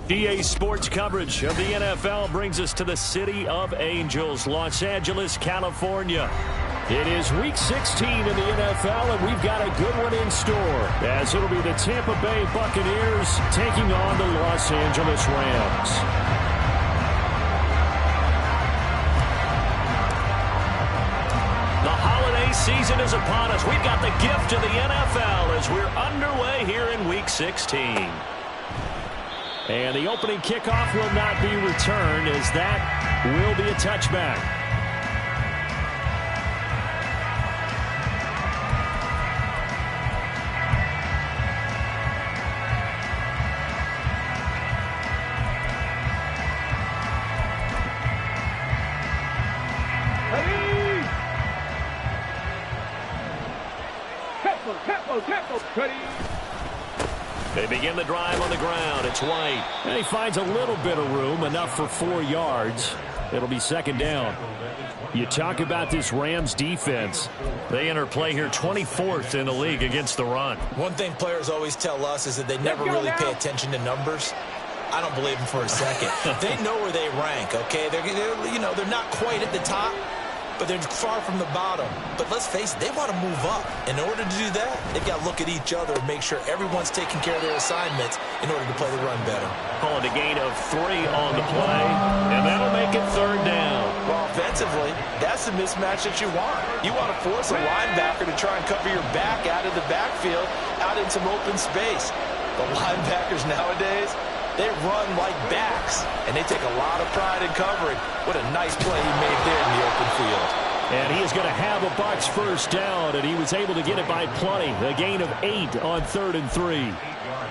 EA Sports coverage of the NFL brings us to the City of Angels, Los Angeles, California. It is Week 16 in the NFL, and we've got a good one in store, as it'll be the Tampa Bay Buccaneers taking on the Los Angeles Rams. The holiday season is upon us. We've got the gift of the NFL as we're underway here in Week 16. And the opening kickoff will not be returned, as that will be a touchback. They begin the drive on the ground. It's White. And he finds a little bit of room, enough for 4 yards. It'll be second down. You talk about this Rams defense. They enter play here 24th in the league against the run. One thing players always tell us is that they never really pay attention to numbers. I don't believe them for a second. They know where they rank, okay? They're not quite at the top, but they're far from the bottom. But let's face it, they want to move up. In order to do that, they've got to look at each other and make sure everyone's taking care of their assignments in order to play the run better. Calling a gain of 3 on the play, and that'll make it third down. Well, offensively, that's the mismatch that you want. You want to force a linebacker to try and cover your back out of the backfield, out in some open space. The linebackers nowadays, they run like backs, and they take a lot of pride in covering. What a nice play he made there in the open field. And he is going to have a Bucs first down, and he was able to get it by plenty. A gain of 8 on 3rd and 3.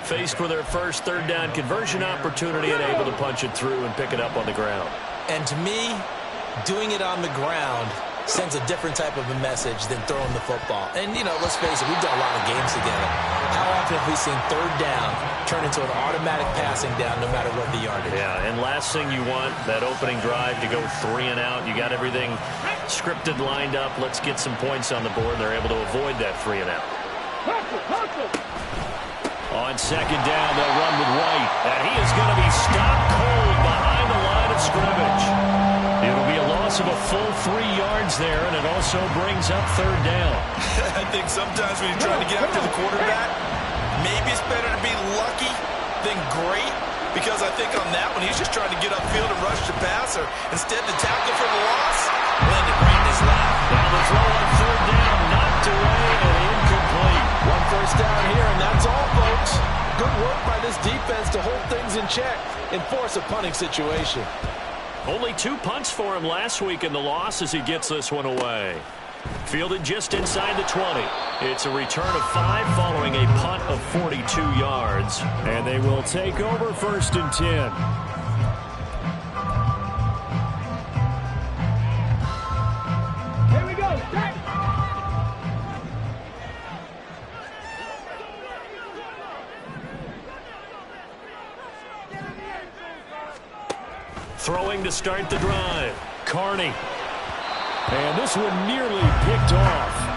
Faced with their first third down conversion opportunity and able to punch it through and pick it up on the ground. And to me, doing it on the ground sends a different type of a message than throwing the football. And, let's face it, we've done a lot of games together. How often have we seen third down turn into an automatic passing down no matter what the yardage? Yeah, and last thing you want, that opening drive to go 3 and out. You got everything scripted, lined up. Let's get some points on the board. They're able to avoid that 3 and out. On second down, they'll run with White. And he is going to be stopped cold behind the line of scrimmage. It'll be a loss of a full 3 yards there, and it also brings up third down. I think sometimes when you're trying to get after the quarterback, maybe it's better to be lucky than great, because I think on that one, he's just trying to get upfield and rush the passer. Instead, the tackle for the loss landed right in his lap. Now the throw on third down, knocked away and incomplete. 1 first down here, and that's all, folks. Good work by this defense to hold things in check and force a punting situation. Only 2 punts for him last week in the loss as he gets this one away. Fielded just inside the 20. It's a return of 5 following a punt of 42 yards. And they will take over 1st and 10. Here we go. Set. Throwing to start the drive. Carney. And this one nearly picked off.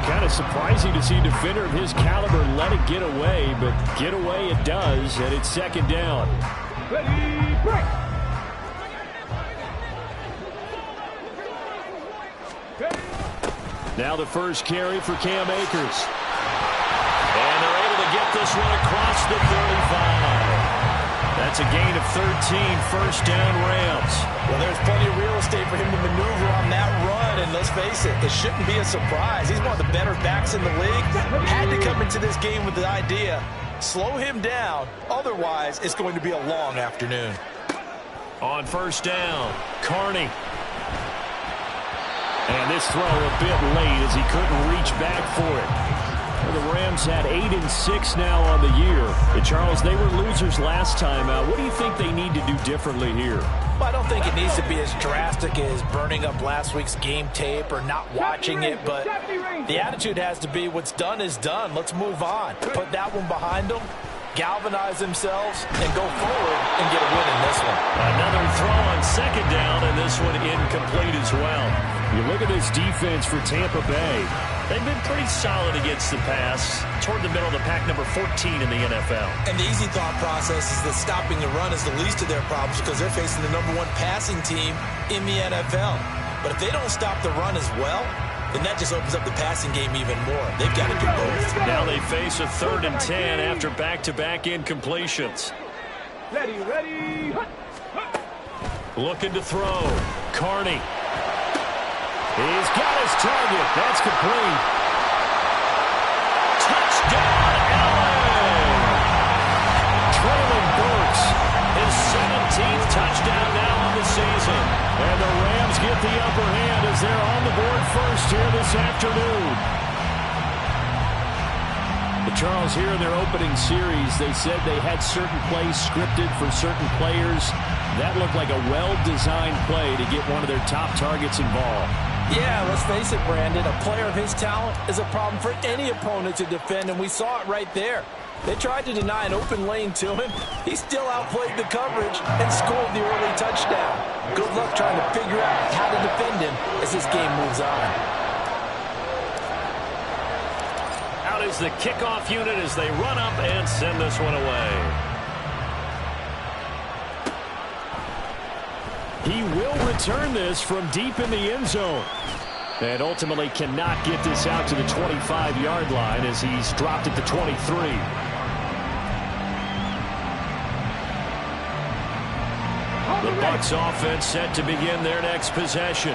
Kind of surprising to see a defender of his caliber let it get away, but get away it does, and it's second down. Ready, break. Now the first carry for Cam Akers. And they're able to get this one across the 35. That's a gain of 13, first down Rams. Well, there's plenty of real estate for him to maneuver on that run, and let's face it, it shouldn't be a surprise. He's one of the better backs in the league. Had to come into this game with the idea, slow him down, otherwise it's going to be a long afternoon. On first down, Carney. And this throw a bit late as he couldn't reach back for it. Well, the Rams had 8-6 now on the year. But Charles, they were losers last time out. What do you think they need to do differently here? Well, I don't think it needs to be as drastic as burning up last week's game tape or not watching it, but the attitude has to be what's done is done. Let's move on. Put that one behind them, galvanize themselves, and go forward and get a win in this one. Another throw on second down, and this one incomplete as well. You look at this defense for Tampa Bay. They've been pretty solid against the pass, toward the middle of the pack, number 14 in the NFL. And the easy thought process is that stopping the run is the least of their problems because they're facing the #1 passing team in the NFL. But if they don't stop the run as well, then that just opens up the passing game even more. They've got to do both. Now they face a 3rd and 10 after back-to-back incompletions. Ready. Looking to throw. Carney. He's got his target. That's complete. Touchdown, LA! Traylon Burks, his 17th touchdown now on the season. And the Rams get the upper hand as they're on the board first here this afternoon. But Charles, here in their opening series, they said they had certain plays scripted for certain players. That looked like a well-designed play to get one of their top targets involved. Yeah, let's face it, Brandon. A player of his talent is a problem for any opponent to defend, and we saw it right there. They tried to deny an open lane to him. He still outplayed the coverage and scored the early touchdown. Good luck trying to figure out how to defend him as this game moves on. Out is the kickoff unit as they run up and send this one away. He will return this from deep in the end zone. And ultimately cannot get this out to the 25-yard line as he's dropped at the 23. The Bucs offense set to begin their next possession.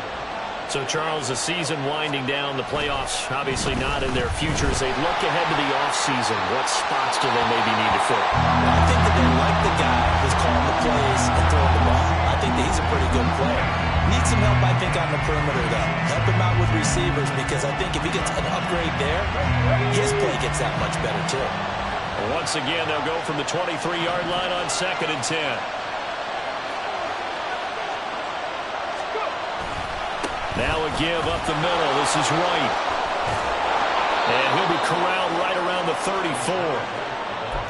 So, Charles, the season winding down, the playoffs obviously not in their future as they look ahead to the offseason. What spots do they maybe need to fill? I think that they like the guy who's calling the plays and throwing the ball. I think that he's a pretty good player. Needs some help, I think, on the perimeter, though. Help him out with receivers because I think if he gets an upgrade there, his play gets that much better, too. Once again, they'll go from the 23-yard line on 2nd and 10. Now a give up the middle. This is Wright. And he'll be corralled right around the 34.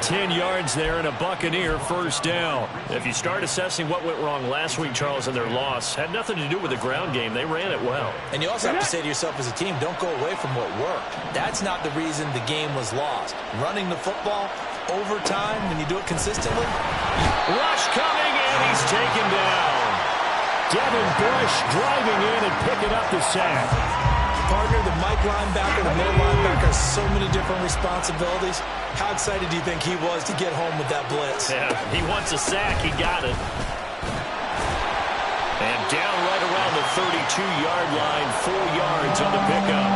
10 yards there and a Buccaneer first down. If you start assessing what went wrong last week, Charles, in their loss, had nothing to do with the ground game. They ran it well. And you also have to say to yourself as a team, don't go away from what worked. That's not the reason the game was lost. Running the football, overtime, when you do it consistently. Rush coming, and he's taken down. Devin Bush driving in and picking up the sack. Partner, the Mike linebacker, the middle linebacker, so many different responsibilities. How excited do you think he was to get home with that blitz? Yeah, he wants a sack. He got it. And down right around the 32-yard line, 4 yards on the pickup.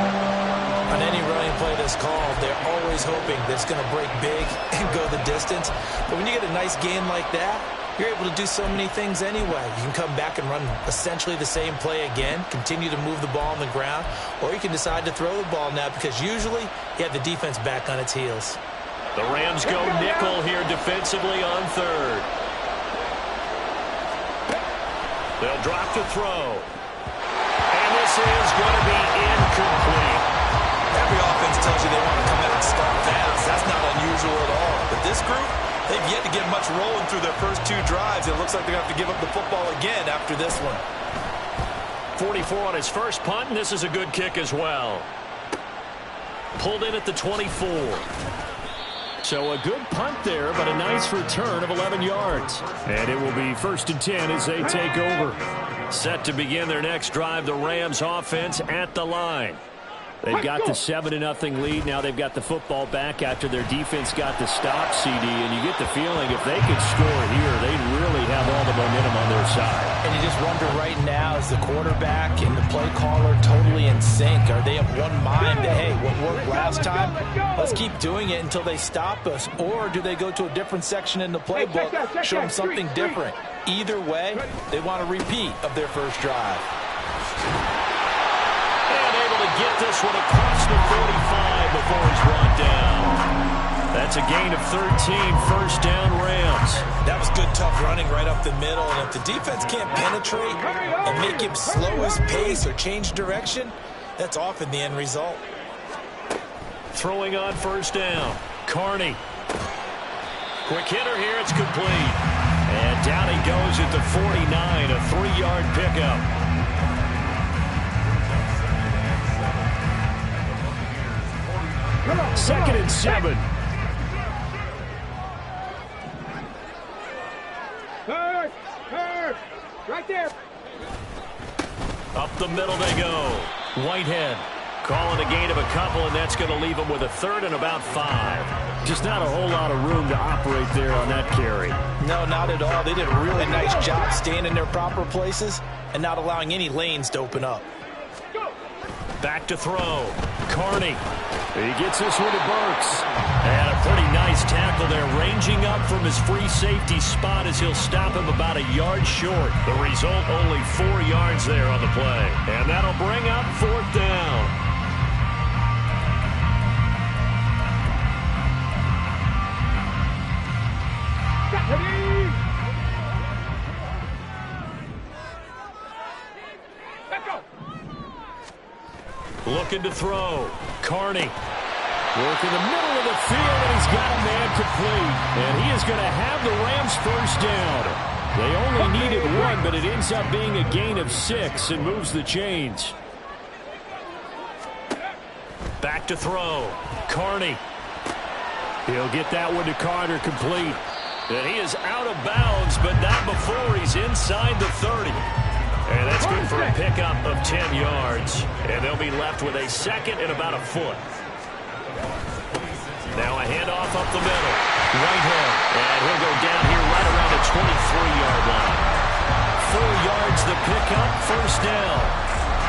On any running play that's called, they're always hoping that it's going to break big and go the distance. But when you get a nice game like that, you're able to do so many things anyway. You can come back and run essentially the same play again, continue to move the ball on the ground, or you can decide to throw the ball now because usually you have the defense back on its heels. The Rams go nickel here defensively on 3rd. They'll drop to throw. And this is going to be incomplete. Every offense tells you they want to come out and start fast. That's not unusual at all. But this group, they've yet to get much rolling through their first 2 drives. It looks like they're going to have to give up the football again after this one. 44 on his first punt, and this is a good kick as well. Pulled in at the 24. So a good punt there, but a nice return of 11 yards. And it will be 1st and 10 as they take over. Set to begin their next drive, the Rams offense at the line. They've got the 7-0 lead. Now they've got the football back after their defense got the stop, CD. And you get the feeling if they could score here, they'd really have all the momentum on their side. And you just wonder right now, is the quarterback and the play caller totally in sync? Are they of one mind that, hey, what worked last time, let's keep doing it until they stop us? Or do they go to a different section in the playbook, show them something different? Either way, they want a repeat of their first drive. get this one across the 45 before he's brought down. That's a gain of 13, first down Rams. That was good, tough running right up the middle. And if the defense can't penetrate and make him slow his pace or change direction, that's often the end result. Throwing on first down. Carney. Quick hitter here. It's complete. And down he goes at the 49, a 3-yard pickup. Second and 7. Right there. Up the middle they go. Whitehead calling a gain of a couple, and that's going to leave him with a third and about 5. Just not a whole lot of room to operate there on that carry. No, not at all. They did a really nice job staying in their proper places and not allowing any lanes to open up. Back to throw. Carney. He gets this one to Burks. And a pretty nice tackle there, ranging up from his free safety spot as he'll stop him about a yard short. The result, only 4 yards there on the play. And that'll bring up fourth down. Looking to throw. Carney. Working the middle of the field, and he's got a man complete. And he is going to have the Rams first down. They only needed 1, but it ends up being a gain of 6 and moves the chains. Back to throw. Carney. He'll get that one to Carter complete. And he is out of bounds, but not before he's inside the 30. And that's good for a pickup of 10 yards. And they'll be left with a second and about a foot. Now a handoff up the middle. Whitehead. And he'll go down here right around the 23-yard line. 4 yards the pickup, first down.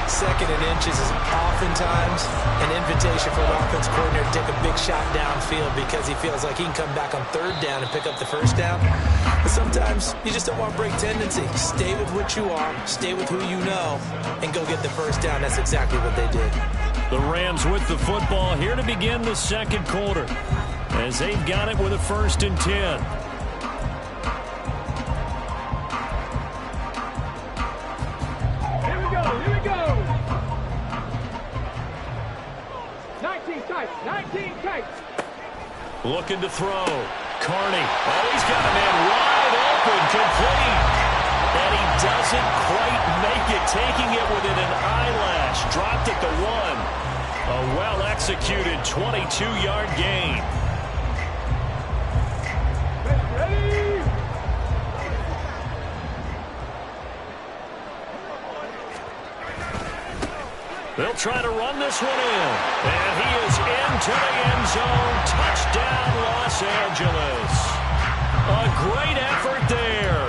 Second and inches is oftentimes an invitation for an offense coordinator to take a big shot downfield because he feels like he can come back on third down and pick up the first down. But sometimes you just don't want to break tendency. Stay with what you are, stay with who you know, and go get the first down. That's exactly what they did. The Rams with the football here to begin the second quarter as they've got it with a 1st and 10. Here we go. 19 tight. 19 tight. Looking to throw. Carney. Oh, he's got a man wide open, complete. And he doesn't quite make it, taking it within an eyelash. Dropped at the 1. A well-executed 22-yard gain. Ready. They'll try to run this one in. And he is into the end zone. Touchdown, Los Angeles. A great effort there.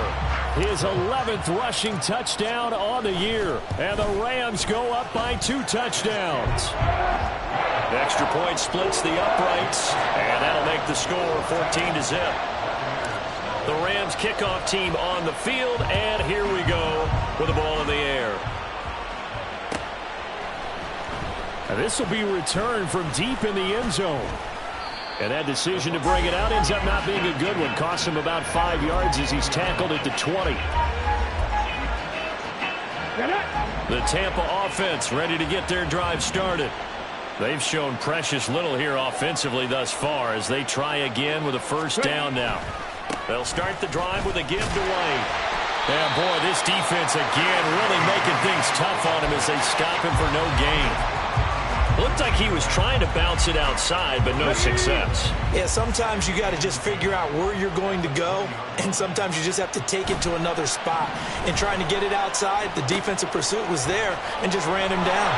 His 11th rushing touchdown on the year. And the Rams go up by 2 touchdowns. The extra point splits the uprights. And that'll make the score 14-0. The Rams kickoff team on the field. And here we go with the ball in the air. And this will be returned from deep in the end zone. And that decision to bring it out ends up not being a good one. Costs him about 5 yards as he's tackled at the 20. The Tampa offense ready to get their drive started. They've shown precious little here offensively thus far as they try again with a first down now. They'll start the drive with a give to White. And boy, this defense again really making things tough on him as they stop him for no gain. Looked like he was trying to bounce it outside, but no success. Yeah, sometimes you got to just figure out where you're going to go, and sometimes you just have to take it to another spot. And trying to get it outside, the defensive pursuit was there and just ran him down.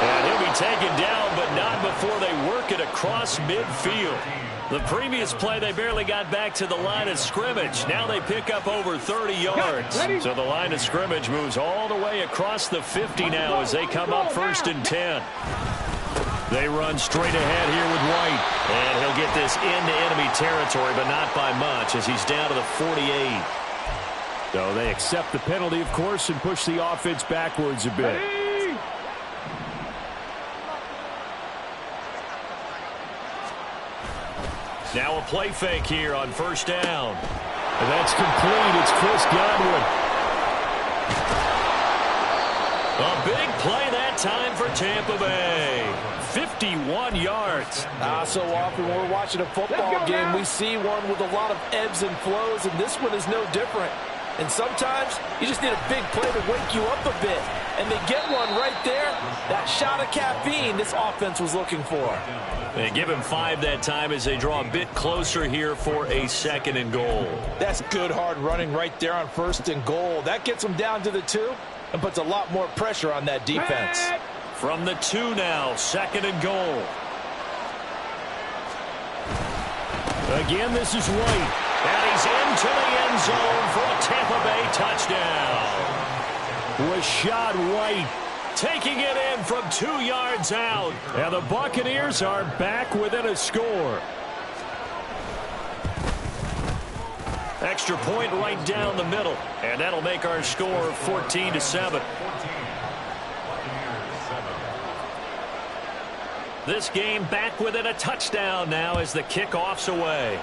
And he'll be taken down, but not before they work it across midfield. The previous play, they barely got back to the line of scrimmage. Now they pick up over 30 yards. So the line of scrimmage moves all the way across the 50 now as they come up 1st and 10. They run straight ahead here with White. And he'll get this into enemy territory, but not by much as he's down to the 48. So they accept the penalty, of course, and push the offense backwards a bit. Now a play fake here on first down. And that's complete. It's Chris Godwin. A big play that time for Tampa Bay. 51 yards. So often when we're watching a football game, we see one with a lot of ebbs and flows, and this one is no different. And sometimes you just need a big play to wake you up a bit. And they get one right there. That shot of caffeine this offense was looking for. They give him 5 that time as they draw a bit closer here for a 2nd and goal. That's good hard running right there on 1st and goal. That gets them down to the 2 and puts a lot more pressure on that defense. From the 2 now, 2nd and goal. Again, this is White. And he's into the end zone for a Tampa Bay touchdown. Rashad White taking it in from 2 yards out. And the Buccaneers are back within a score. Extra point right down the middle. And that'll make our score 14-7. This game back within a touchdown now as the kickoff's away.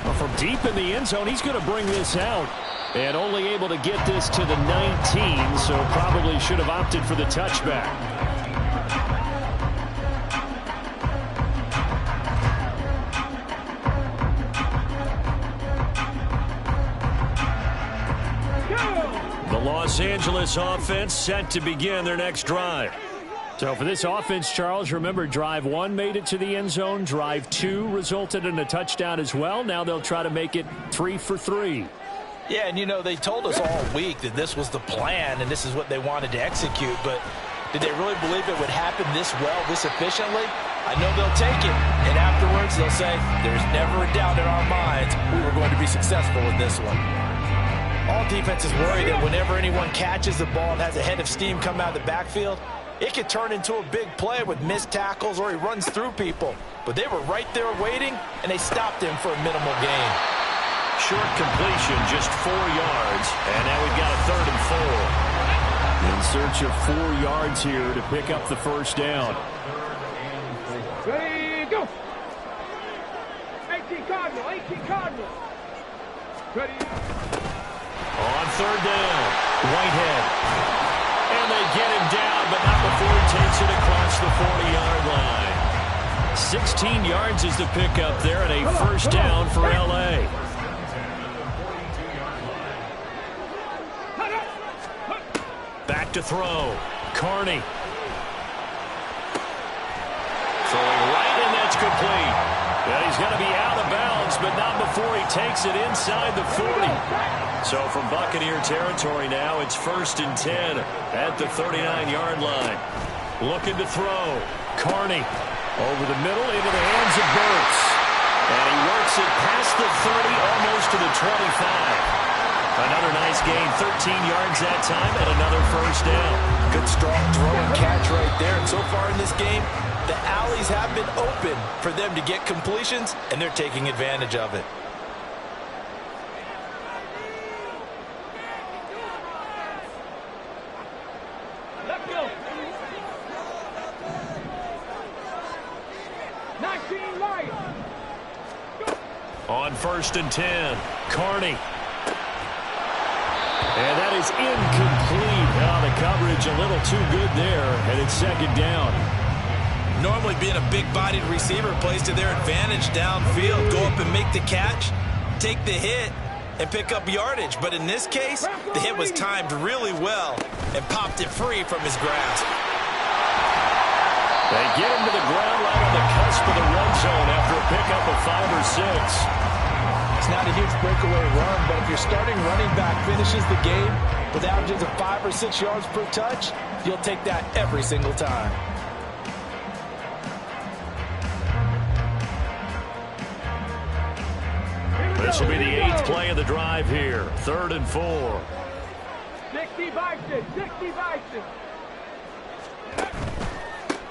Well, from deep in the end zone, he's going to bring this out. And only able to get this to the 19, so probably should have opted for the touchback. The Los Angeles offense set to begin their next drive. So for this offense, Charles, remember drive 1 made it to the end zone. Drive 2 resulted in a touchdown as well. Now they'll try to make it 3 for 3. Yeah, and you know, they told us all week that this was the plan and this is what they wanted to execute, but did they really believe it would happen this well, this efficiently? I know they'll take it, and afterwards they'll say, there's never a doubt in our minds we were going to be successful in this one. All defenses worry that whenever anyone catches the ball and has a head of steam come out of the backfield, it could turn into a big play with missed tackles or he runs through people. But they were right there waiting, and they stopped him for a minimal gain. Short completion, just 4 yards, and now we've got a 3rd and 4. In search of 4 yards here to pick up the first down. Ready, go. 18 Cardinal, 18 Cardinal. Ready. On 3rd down, Whitehead. And they get him down, but not before he takes it across the 40-yard line. 16 yards is the pickup there, and a first down for L.A. Back to throw. Carney. Throwing right, and that's complete. And he's going to be out of bounds, but not before he takes it inside the 40. So from Buccaneer territory now, it's 1st and 10 at the 39-yard line. Looking to throw. Carney over the middle into the hands of Burks. And he works it past the 30, almost to the 25. Another nice gain, 13 yards that time, and another first down. Good strong throw and catch right there. And so far in this game, the alleys have been open for them to get completions, and they're taking advantage of it. Let's go. 19 Lions. On 1st and 10, Carney. And that is incomplete. Oh, the coverage a little too good there, and it's 2nd down. Normally being a big-bodied receiver plays to their advantage downfield. Go up and make the catch, take the hit, and pick up yardage. But in this case, the hit was timed really well and popped it free from his grasp. They get him to the ground right on the cusp of the red zone after a pickup of 5 or 6. It's not a huge breakaway run, but if your starting running back finishes the game with averages of 5 or 6 yards per touch, you'll take that every single time. This will be the 8th play of the drive here. 3rd and 4. 60 Bison, 60 Bison.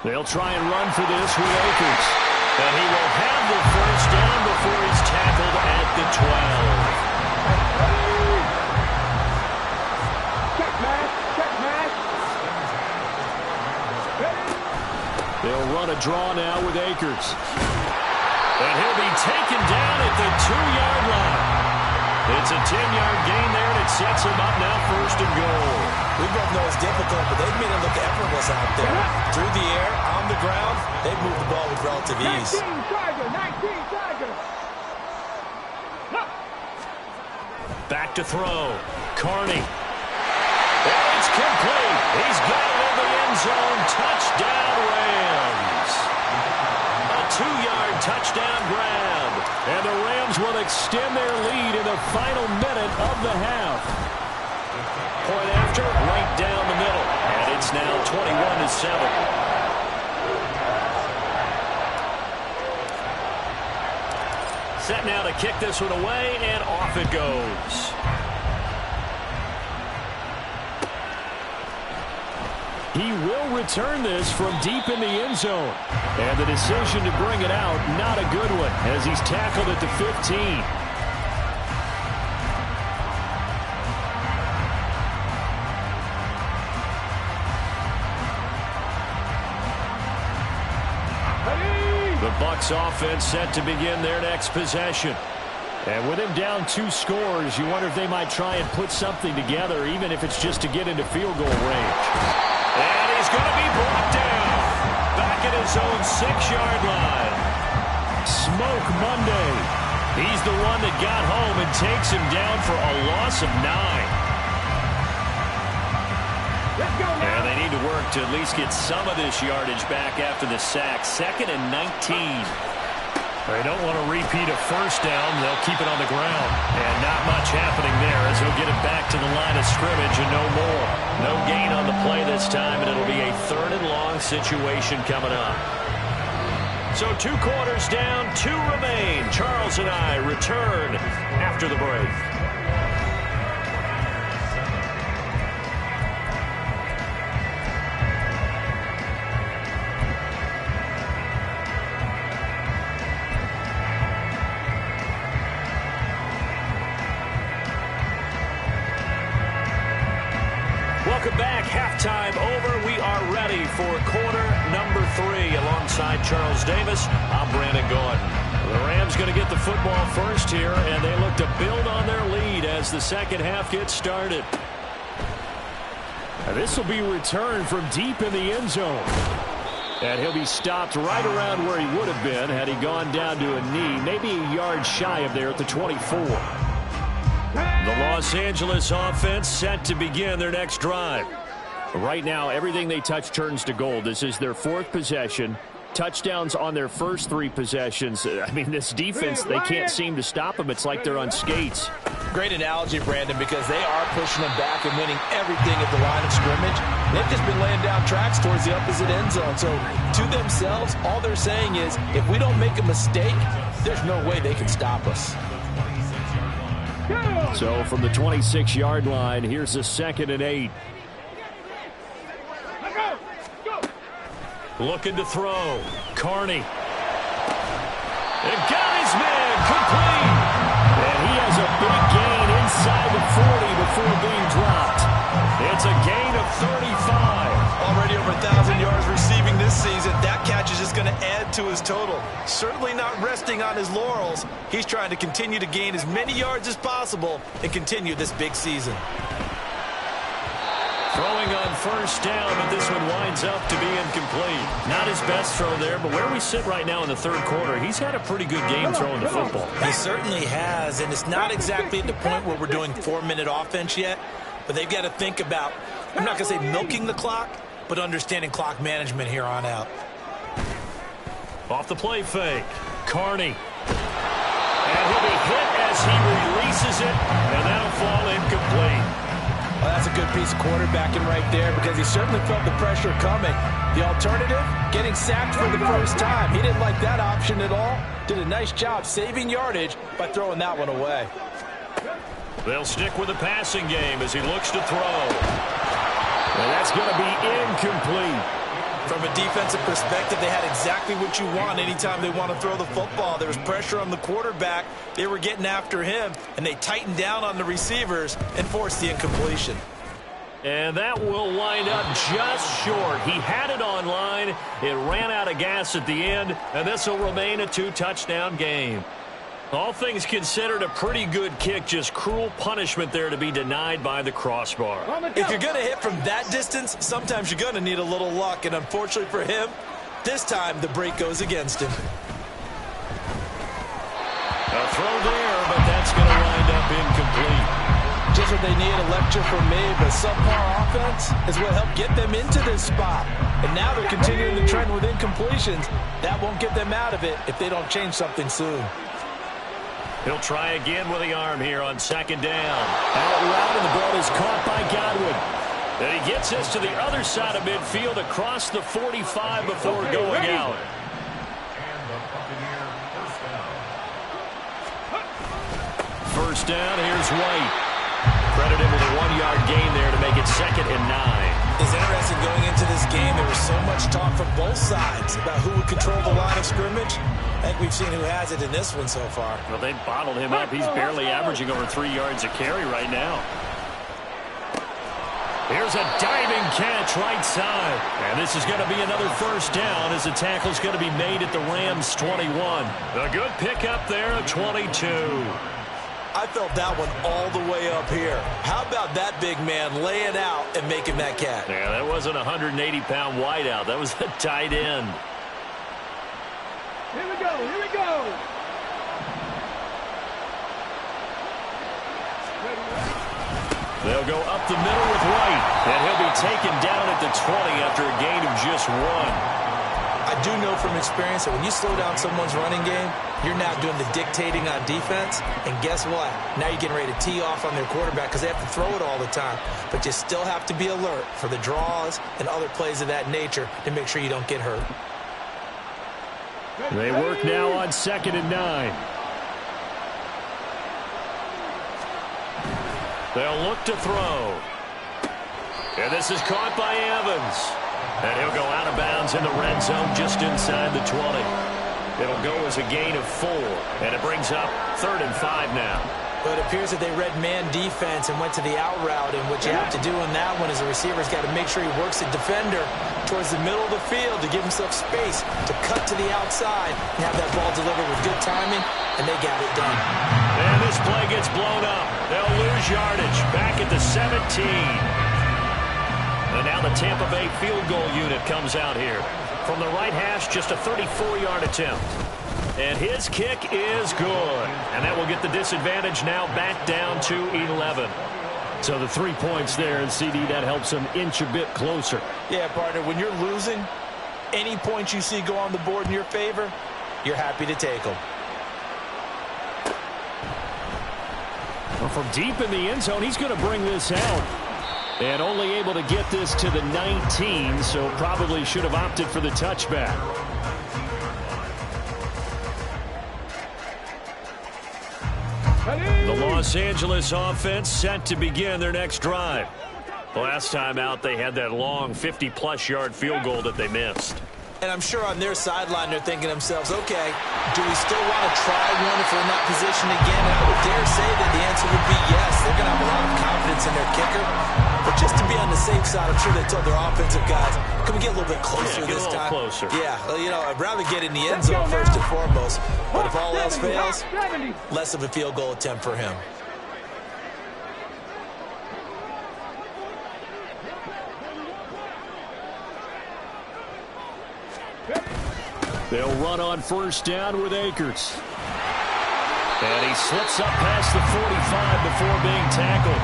They'll try and run for this with Akers. And he will have the first down before he's tackled at the 12. Check, man. Check, man. They'll run a draw now with Akers. And he'll be taken down at the 2-yard line. It's a 10-yard gain there, and it sets him up now 1st and goal. We both know it's difficult, but they've made it look effortless out there. Through the air, on the ground, they've moved the ball with relative ease. 19 Tiger. Back to throw. Carney. And it's complete. He's got it in the end zone. Touchdown, Rams. A 2-yard touchdown grab. And the Rams will extend their lead in the final minute of the half. Point after, right down the middle. And it's now 21-7. Set now to kick this one away, and off it goes. He will return this from deep in the end zone. And the decision to bring it out, not a good one, as he's tackled at the 15. The Bucs offense set to begin their next possession. And with him down 2 scores, you wonder if they might try and put something together, even if it's just to get into field goal range. And he's going to be brought down. Back at his own 6-yard line. Smoke Monday. He's the one that got home and takes him down for a loss of 9. And they need to work to at least get some of this yardage back after the sack. 2nd and 19. They don't want to repeat a first down. They'll keep it on the ground. And not much happening there as he'll get it back to the line of scrimmage and no more. No gain on the play this time, and it'll be a 3rd and long situation coming up. So 2 quarters down, 2 remain. Charles and I return after the break. Welcome back. Halftime over. We are ready for quarter number 3 alongside Charles Davis. I'm Brandon Gordon. The Rams going to get the football first here, and they look to build on their lead as the second half gets started. And this will be returned from deep in the end zone. And he'll be stopped right around where he would have been had he gone down to a knee, maybe a yard shy of there at the 24. The Los Angeles offense set to begin their next drive. Right now, everything they touch turns to gold. This is their 4th possession. Touchdowns on their first 3 possessions. I mean, this defense, they can't seem to stop them. It's like they're on skates. Great analogy, Brandon, because they are pushing them back and winning everything at the line of scrimmage. They've just been laying down tracks towards the opposite end zone. So, to themselves, all they're saying is, if we don't make a mistake, there's no way they can stop us. So from the 26-yard line, here's a 2nd and 8. Looking to throw. Carney. And got his man complete. And he has a big gain inside the 40 before being dropped. It's a gain of 35. Already over 1,000 yards receiving this season. That catch is just going to add to his total. Certainly not resting on his laurels. He's trying to continue to gain as many yards as possible and continue this big season. Throwing on first down, but this one winds up to be incomplete. Not his best throw there, but where we sit right now in the 3rd quarter, he's had a pretty good game throwing the football. He certainly has, and it's not exactly at the point where we're doing 4-minute offense yet, but they've got to think about, I'm not going to say milking the clock, but understanding clock management here on out. Off the play fake. Carney. And he'll be hit as he releases it, and that'll fall incomplete. Well, that's a good piece of quarterbacking right there because he certainly felt the pressure coming. The alternative, getting sacked for the first time. He didn't like that option at all. Did a nice job saving yardage by throwing that one away. They'll stick with the passing game as he looks to throw. And that's going to be incomplete. From a defensive perspective, they had exactly what you want anytime they want to throw the football. There was pressure on the quarterback. They were getting after him, and they tightened down on the receivers and forced the incompletion. And that will wind up just short. He had it on line. It ran out of gas at the end, and this will remain a 2-touchdown game. All things considered, a pretty good kick. Just cruel punishment there to be denied by the crossbar. If you're going to hit from that distance, sometimes you're going to need a little luck. And unfortunately for him, this time the break goes against him. A throw there, but that's going to wind up incomplete. Just what they need, a lecture from me, but subpar offense is what helped get them into this spot. And now they're continuing the trend with incompletions. That won't get them out of it if they don't change something soon. He'll try again with the arm here on second down. Out route, and the ball is caught by Godwin. And he gets this to the other side of midfield across the 45 before going out. First down, here's White. Credited with a 1-yard gain there to make it 2nd and 9. It's interesting going into this game. There was so much talk from both sides about who would control the line of scrimmage. I think we've seen who has it in this one so far. Well, they bottled him up. He's barely averaging over 3 yards a carry right now. Here's a diving catch right side. And this is going to be another first down as the tackle's going to be made at the Rams' 21. A good pickup there at 22. I felt that one all the way up here. How about that big man laying out and making that catch? Yeah, that wasn't a 180-pound wideout. That was a tight end. Here we go, here we go. They'll go up the middle with White, and he'll be taken down at the 20 after a gain of just 1. I do know from experience that when you slow down someone's running game, you're now doing the dictating on defense. And guess what? Now you're getting ready to tee off on their quarterback because they have to throw it all the time. But you still have to be alert for the draws and other plays of that nature to make sure you don't get hurt. They work now on 2nd and 9. They'll look to throw. And this is caught by Evans. And he'll go out of bounds in the red zone just inside the 20. It'll go as a gain of 4. And it brings up 3rd and 5 now. But it appears that they read man defense and went to the out route. And what you have to do in that one is the receiver's got to make sure he works the defender towards the middle of the field to give himself space to cut to the outside and have that ball delivered with good timing. And they got it done. And this play gets blown up. They'll lose yardage back at the 17. And now the Tampa Bay field goal unit comes out here. From the right hash, just a 34-yard attempt. And his kick is good. And that will get the disadvantage now back down to 11. So the 3 points there, and CD, that helps him inch a bit closer. Yeah, partner, when you're losing, any points you see go on the board in your favor, you're happy to take them. Well, from deep in the end zone, he's going to bring this out. And only able to get this to the 19, so probably should have opted for the touchback. The Los Angeles offense set to begin their next drive. Last time out, they had that long 50-plus yard field goal that they missed. And I'm sure on their sideline they're thinking to themselves, okay, do we still want to try one if we're in that position again? And I would dare say that the answer would be yes. They're going to have a lot of confidence in their kicker. But just to be on the safe side, I'm sure they told their offensive guys, can we get a little bit closer this time? Closer. Yeah, well, you know, I'd rather get in the end zone first and foremost. But if all else fails, less of a field goal attempt for him. They'll run on first down with Akers. And he slips up past the 45 before being tackled.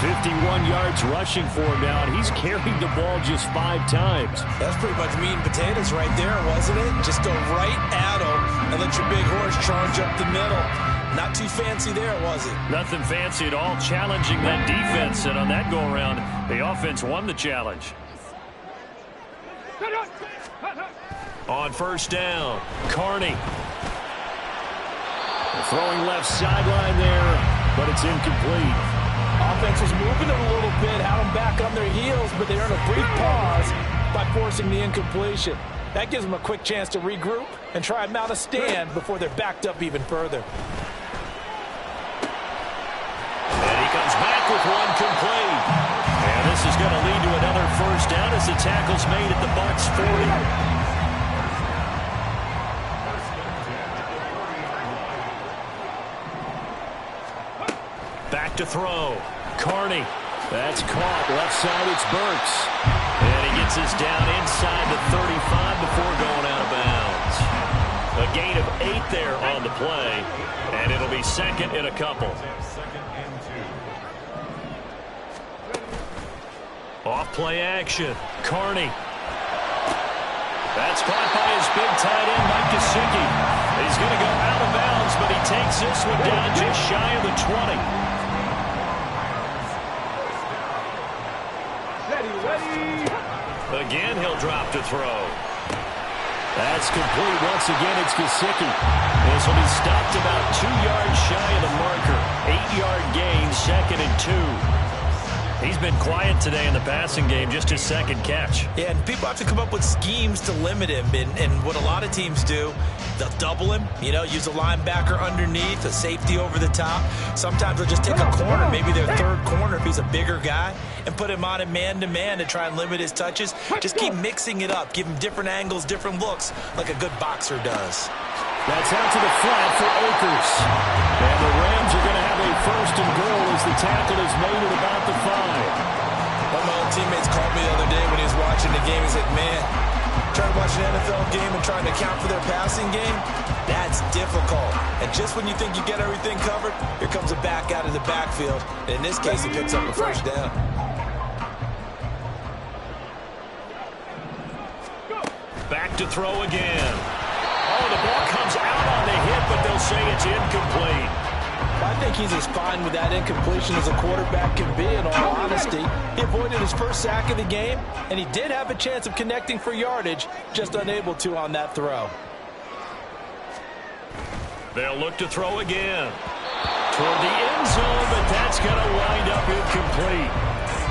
51 yards rushing for him now, and he's carried the ball just 5 times. That's pretty much meat and potatoes right there, wasn't it? Just go right at him and let your big horse charge up the middle. Not too fancy there, was it? Nothing fancy at all, challenging that defense, and on that go-around, the offense won the challenge. On first down, Carney. Throwing left sideline there, but it's incomplete. Offense was moving it a little bit, had them back on their heels, but they earned a brief pause by forcing the incompletion. That gives them a quick chance to regroup and try and mount a stand before they're backed up even further. And he comes back with one complete. And this is going to lead to another first down as the tackle's made at the Bucs 40. Back to throw. Carney. That's caught. Left side, it's Burks. And he gets us down inside the 35 before going out of bounds. A gain of 8 there on the play. And it'll be second and a couple. Off play action. Carney. That's caught by his big tight end, Mike Gesicki. He's going to go out of bounds, but he takes this one down just shy of the 20. Again, he'll drop to throw. That's complete. Once again, it's Gesicki. This will be stopped about 2 yards shy of the marker. 8-yard gain, second and 2. He's been quiet today in the passing game, just his second catch. Yeah, and people have to come up with schemes to limit him. And what a lot of teams do, they'll double him, use a linebacker underneath, a safety over the top. Sometimes they'll just take a corner, maybe their third corner if he's a bigger guy, and put him on a man-to-man to try and limit his touches. Just keep mixing it up. Give him different angles, different looks, like a good boxer does. That's out to the flat for Akers. And the Rams are going to have a first and goal as the tackle is made at about the 5. One of my old teammates called me the other day when he was watching the game. He's like, man, trying to watch an NFL game and trying to account for their passing game, that's difficult. And just when you think you get everything covered, here comes a back out of the backfield. And in this case, he picks up a first down. Back to throw again. Oh, the ball comes out on the hit, but they'll say it's incomplete. I think he's as fine with that incompletion as a quarterback can be, in all honesty. He avoided his first sack of the game, and he did have a chance of connecting for yardage, just unable to on that throw. They'll look to throw again. Toward the end zone, but that's going to wind up incomplete.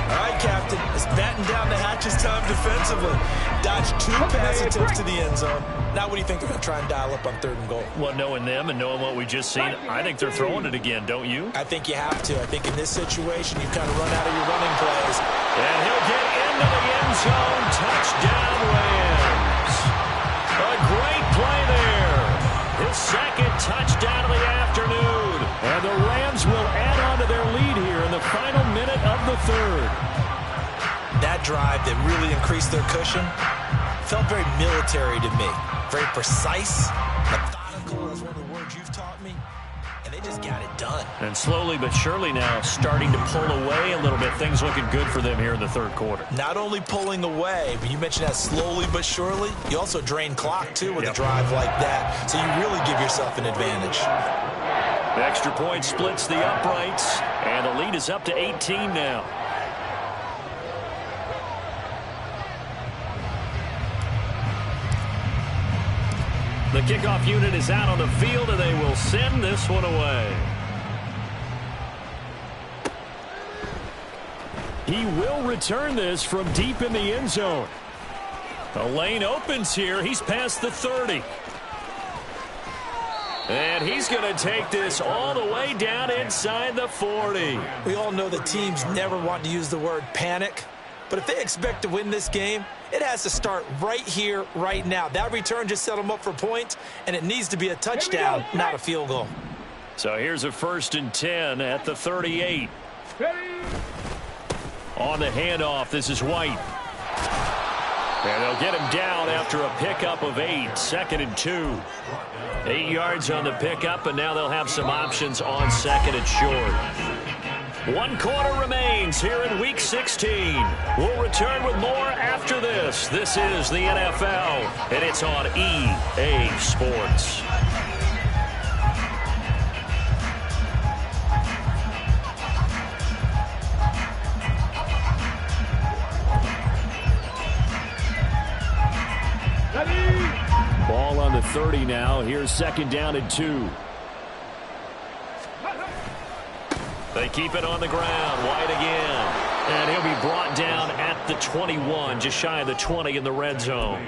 All right, Captain, it's batten down the hatches time defensively. Dodged 2 pass attempts to the end zone. Now what do you think they're going to try and dial up on 3rd and goal? Well, knowing them and knowing what we just seen, I think they're throwing it again, don't you? I think you have to. I think in this situation, you kind of run out of your running plays. And he'll get into the end zone. Touchdown, Rams. A great play there. His second touchdown of the afternoon. And the Rams will add on to their lead here in the final minute of the 3rd. That drive that really increased their cushion felt very military to me. Very precise, methodical, that's one of the words you've taught me. And they just got it done. And slowly but surely now starting to pull away a little bit. Things looking good for them here in the 3rd quarter. Not only pulling away, but you mentioned that slowly but surely. You also drain clock, too, with a drive like that. So you really give yourself an advantage. The extra point splits the uprights, and the lead is up to 18 now. The kickoff unit is out on the field, and they will send this one away. He will return this from deep in the end zone. The lane opens here. He's past the 30. And he's going to take this all the way down inside the 40. We all know that teams never want to use the word panic. But if they expect to win this game, it has to start right here, right now. That return just set them up for points, and it needs to be a touchdown, not a field goal. So here's a 1st and 10 at the 38. On the handoff, this is White. And they'll get him down after a pickup of 8, 2nd and 2. 8 yards on the pickup, and now they'll have some options on 2nd and short. 1 quarter remains here in Week 16. We'll return with more after this. This is the NFL, and it's on EA Sports. Ball on the 30 now. Here's 2nd down and 2. They keep it on the ground. White again. And he'll be brought down at the 21, just shy of the 20 in the red zone.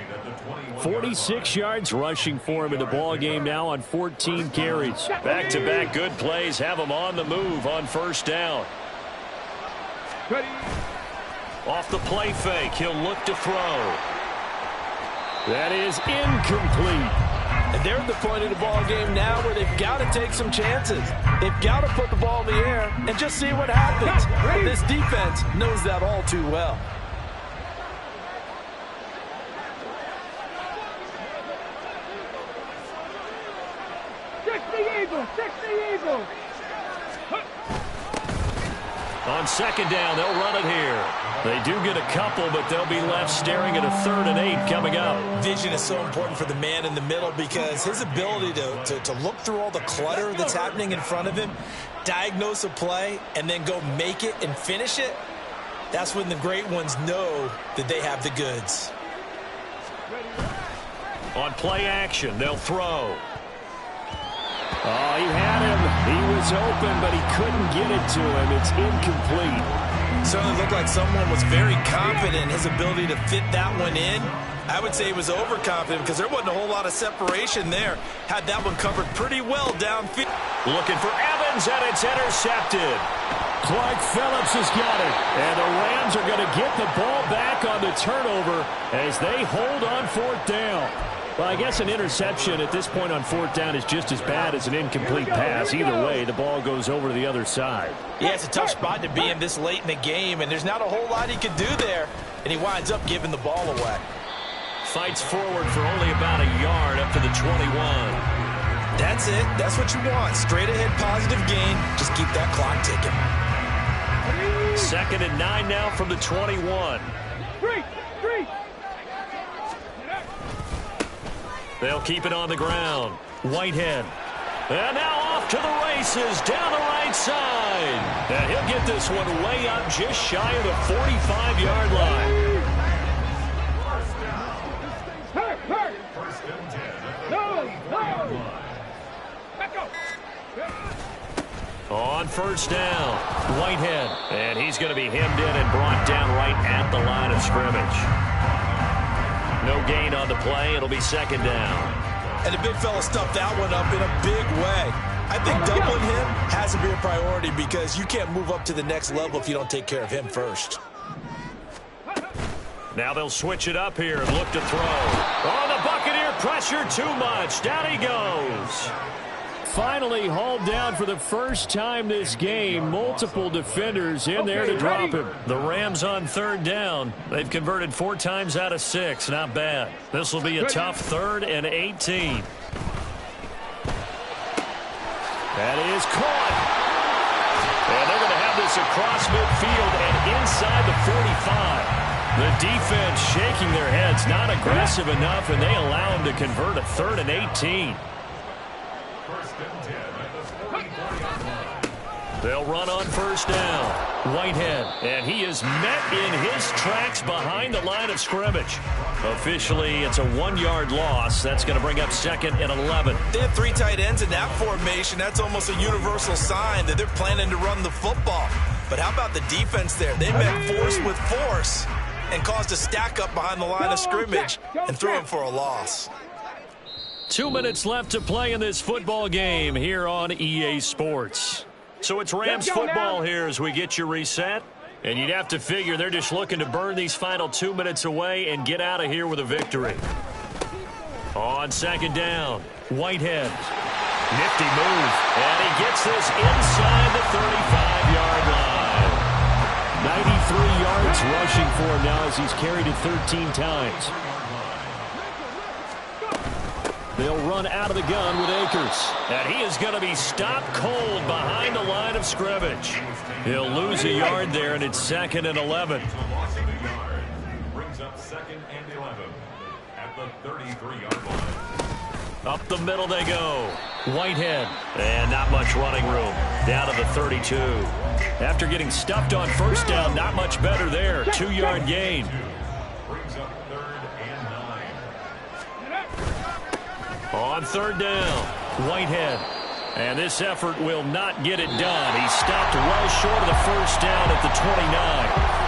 46 yards rushing for him in the ball game now on 14 carries. Back-to-back good plays have him on the move on 1st down. Off the play fake, he'll look to throw. That is incomplete. And they're at the point of the ball game now where they've got to take some chances. They've got to put the ball in the air and just see what happens. But this defense knows that all too well. On second down, they'll run it here. They do get a couple, but they'll be left staring at a 3rd and 8 coming up. Vision is so important for the man in the middle because his ability to look through all the clutter that's happening in front of him, diagnose a play, and then go make it and finish it, that's when the great ones know that they have the goods. On play action, they'll throw. Oh, he had him. He was open, but he couldn't get it to him. It's incomplete. Certainly looked like someone was very confident in his ability to fit that one in. I would say he was overconfident because there wasn't a whole lot of separation there. Had that one covered pretty well downfield. Looking for Evans, and it's intercepted. Clark Phillips has got it. And the Rams are going to get the ball back on the turnover as they hold on 4th down. Well, I guess an interception at this point on 4th down is just as bad as an incomplete pass. Either way, the ball goes over to the other side. Yeah, it's a tough spot to be in this late in the game, and there's not a whole lot he could do there, and he winds up giving the ball away. Fights forward for only about a yard up to the 21. That's it. That's what you want. Straight ahead positive gain. Just keep that clock ticking. 2nd and 9 now from the 21. They'll keep it on the ground. Whitehead. And now off to the races down the right side. And he'll get this one way up just shy of the 45-yard line. On 1st down, Whitehead. And he's going to be hemmed in and brought down right at the line of scrimmage. No gain on the play. It'll be 2nd down. And the big fella stuffed that one up in a big way. I think doubling him has to be a priority because you can't move up to the next level if you don't take care of him first. Now they'll switch it up here and look to throw. Oh, the Buccaneer pressure too much. Down he goes. Finally hauled down for the first time this game. Multiple defenders in there to drop him. The Rams on 3rd down. They've converted 4 times out of 6. Not bad. This will be a tough 3rd and 18. That is caught. And they're going to have this across midfield and inside the 45. The defense shaking their heads. Not aggressive enough, and they allow him to convert a 3rd and 18. They'll run on 1st down. Whitehead, and he is met in his tracks behind the line of scrimmage. Officially, it's a 1-yard loss. That's going to bring up 2nd and 11. They have 3 tight ends in that formation. That's almost a universal sign that they're planning to run the football. But how about the defense there? They met force with force and caused a stack up behind the line of scrimmage and threw him for a loss. 2 minutes left to play in this football game here on EA Sports. So it's Rams football here as we get you reset. And you'd have to figure they're just looking to burn these final 2 minutes away and get out of here with a victory. On 2nd down, Whitehead. Nifty move. And he gets this inside the 35-yard line. 93 yards rushing for him now as he's carried it 13 times. They'll run out of the gun with Akers. And he is going to be stopped cold behind the line of scrimmage. He'll lose a yard there, and it's 2nd and 11. Brings up 2nd and 11 at the 33-yard line. Up the middle they go. Whitehead. And not much running room. Down to the 32. After getting stuffed on 1st down, not much better there. 2-yard gain. Brings up 3rd and 9. On 3rd down, Whitehead. And this effort will not get it done. He stopped well short of the 1st down at the 29.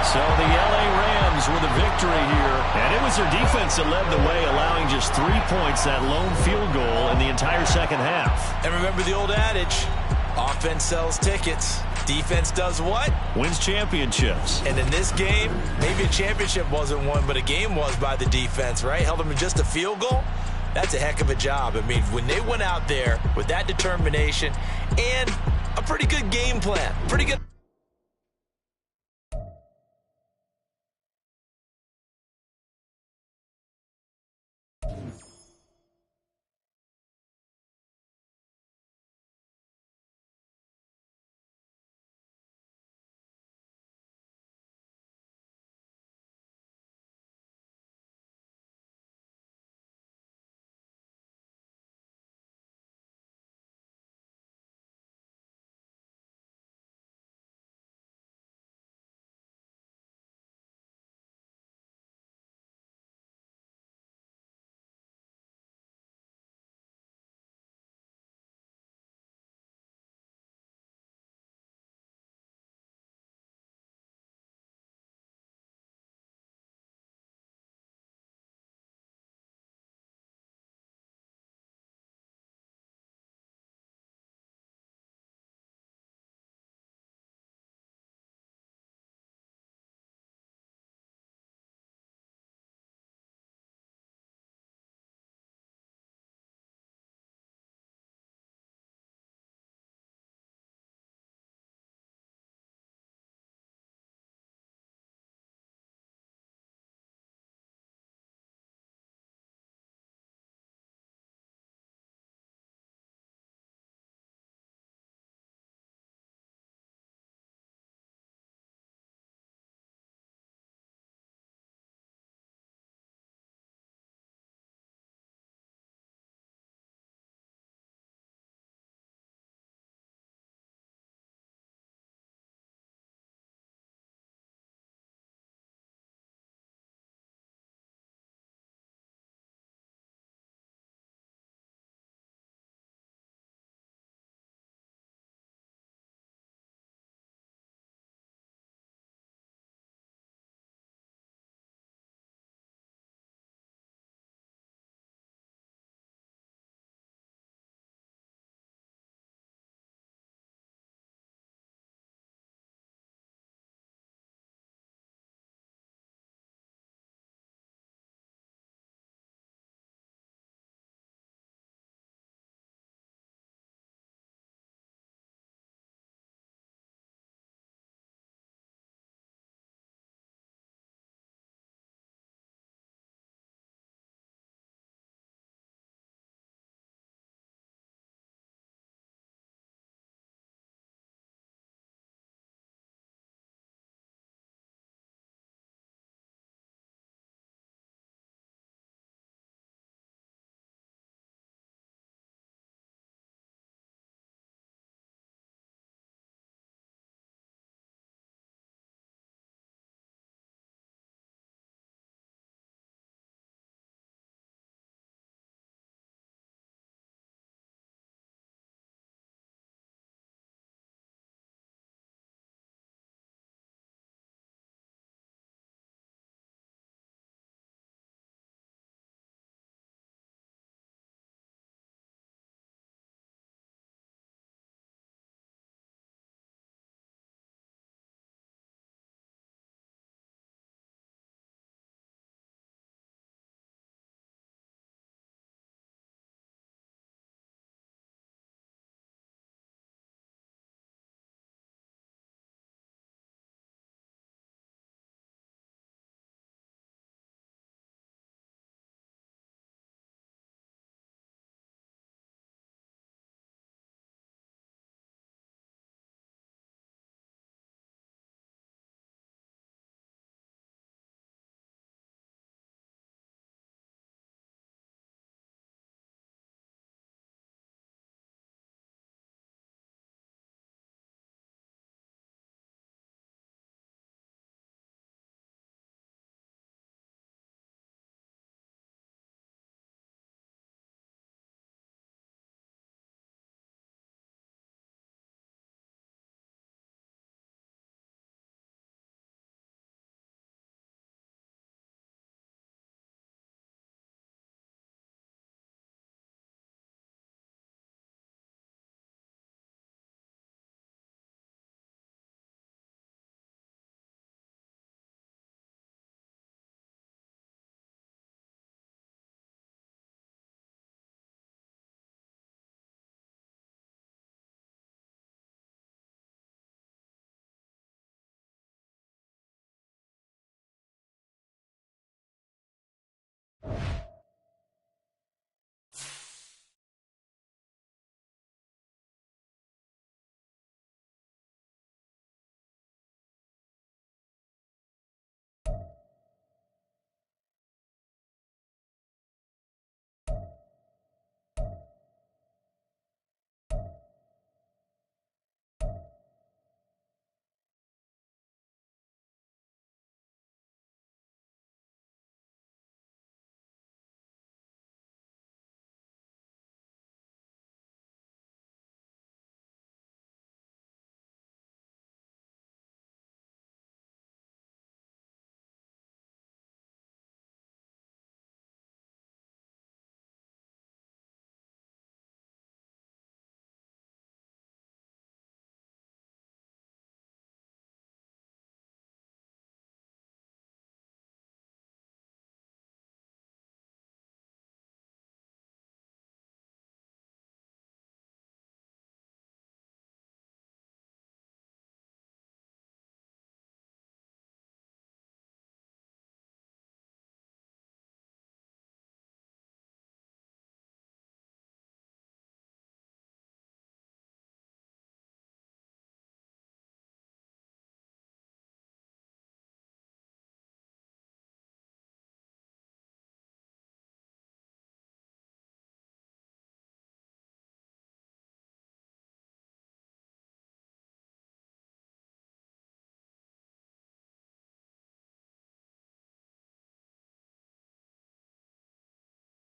So the LA Rams with a victory here. And it was their defense that led the way, allowing just 3 points, that lone field goal in the entire second half. And remember the old adage, offense sells tickets. Defense does what? Wins championships. And in this game, maybe a championship wasn't won, but a game was by the defense, right? Held them to just a field goal. That's a heck of a job. I mean, when they went out there with that determination and a pretty good game plan, pretty good.